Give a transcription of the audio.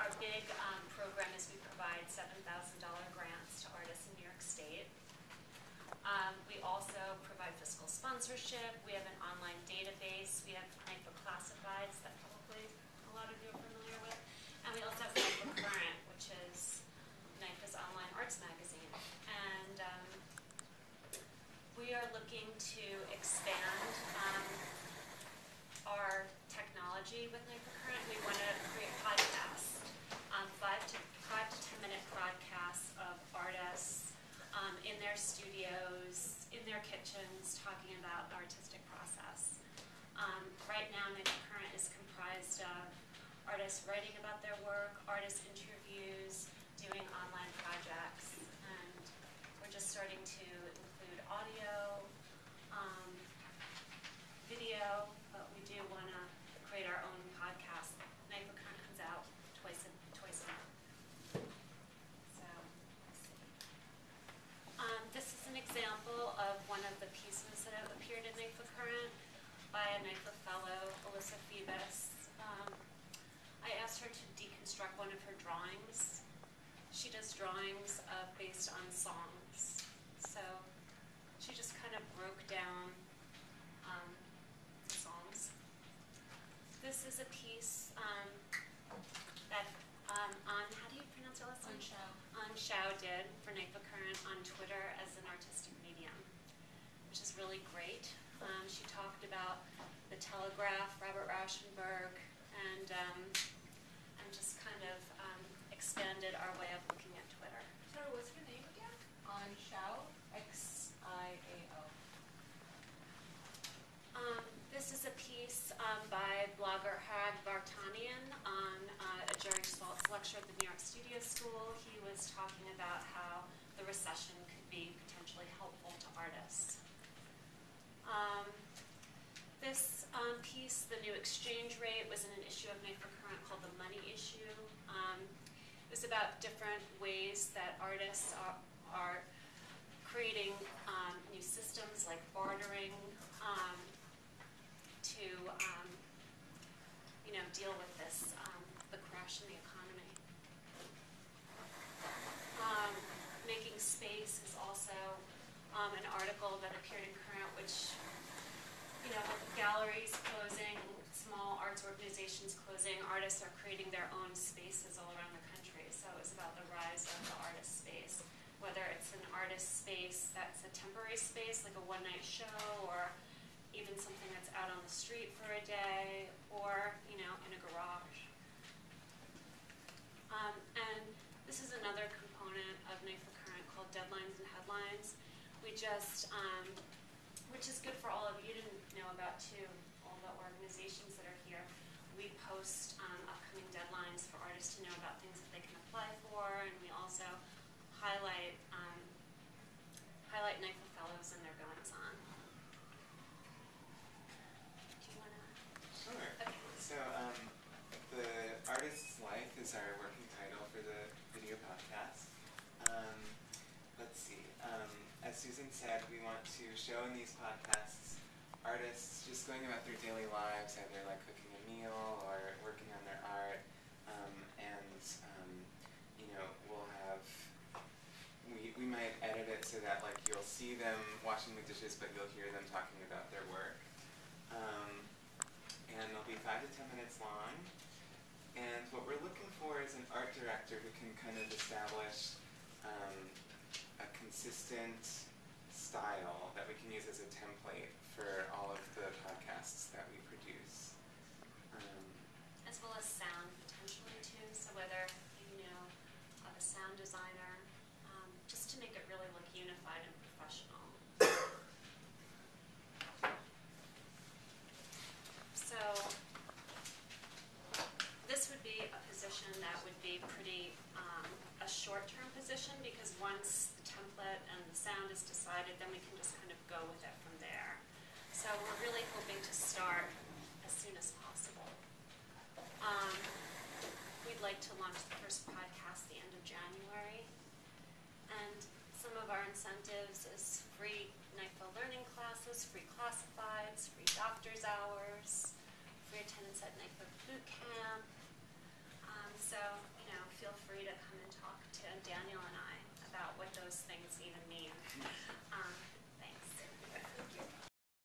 our big program is we provide $7,000 grants to artists in New York State. We also provide fiscal sponsorship. We have an online database. We have NYFA Classifieds that probably a lot of you are familiar with. And we also have NYFA Current, which is NYFA's online arts magazine. And we are looking to expand our technology with NYFA Current. We want to create podcasts, 5 to 10 minute broadcasts of artists in their studios, in their kitchens, talking about the artistic process. Right now, NYFA Current is comprised of artists writing about their work, artist interviews, doing online projects, and we're just starting to include audio, video, but we do want to create our own podcast. NYFA Current comes out twice a month. So, let's see. This is an example of one of the pieces that have appeared in NYFA Current by a NYFA fellow, Alyssa Phoebus. I asked her to deconstruct one of her drawings. She does drawings based on songs. So she just kind of broke down the songs. This is a piece that how do you pronounce it? Xiao did for NYFA Current on Twitter as an artistic medium, which is really great. She talked about the Telegraph, Robert Rauschenberg, and just kind of expanded our way of looking at Twitter. Sorry, what's her name again? On Xiao? X-I-A-O. This is a piece by blogger Hag Vartanian on a Jerry Schwartz lecture at the New York Studio School. He was talking about how the recession could be potentially helpful to artists. This piece, The New Exchange Rate, was in an issue of NYFA Current called The Money Issue. It was about different ways that artists are creating new systems like bartering to deal with this, the crash in the economy. Making Space is also an article that appeared in Current, which galleries closing, small arts organizations closing, artists are creating their own spaces all around the country. So it was about the rise of the artist space, whether it's an artist space that's a temporary space, like a one-night show, or even something that's out on the street for a day, or in a garage. And this is another component of NYFA Current called Deadlines and Headlines. We just which is good for all of you to know about too, all the organizations that are here. We post upcoming deadlines for artists to know about things that they can apply for, and we also highlight NYFA fellows and their goings on. Do you want to? Sure. Okay. So The Artist's Life is our working title for the video podcast. Let's see. As Susan said, we want to show in these podcasts artists just going about their daily lives, either like cooking a meal or working on their art, we'll have, we might edit it so that like you'll see them washing the dishes, but you'll hear them talking about their work. And they'll be 5 to 10 minutes long. And what we're looking for is an art director who can kind of establish a consistent style that we can use as a template for all of the podcasts that we produce. As well as sound, potentially, too. So whether you know of a sound designer, just to make it really look unified and professional. So this would be a position that would be pretty a short-term position, because once the template and the sound is decided, then we can just kind of go with it from there. So we're really hoping to start as soon as possible. We'd like to launch the first podcast the end of January. And some of our incentives is free NYFA learning classes, free classifieds, free doctor's hours, free attendance at NYFA boot camp. So Daniel and I about what those things even mean.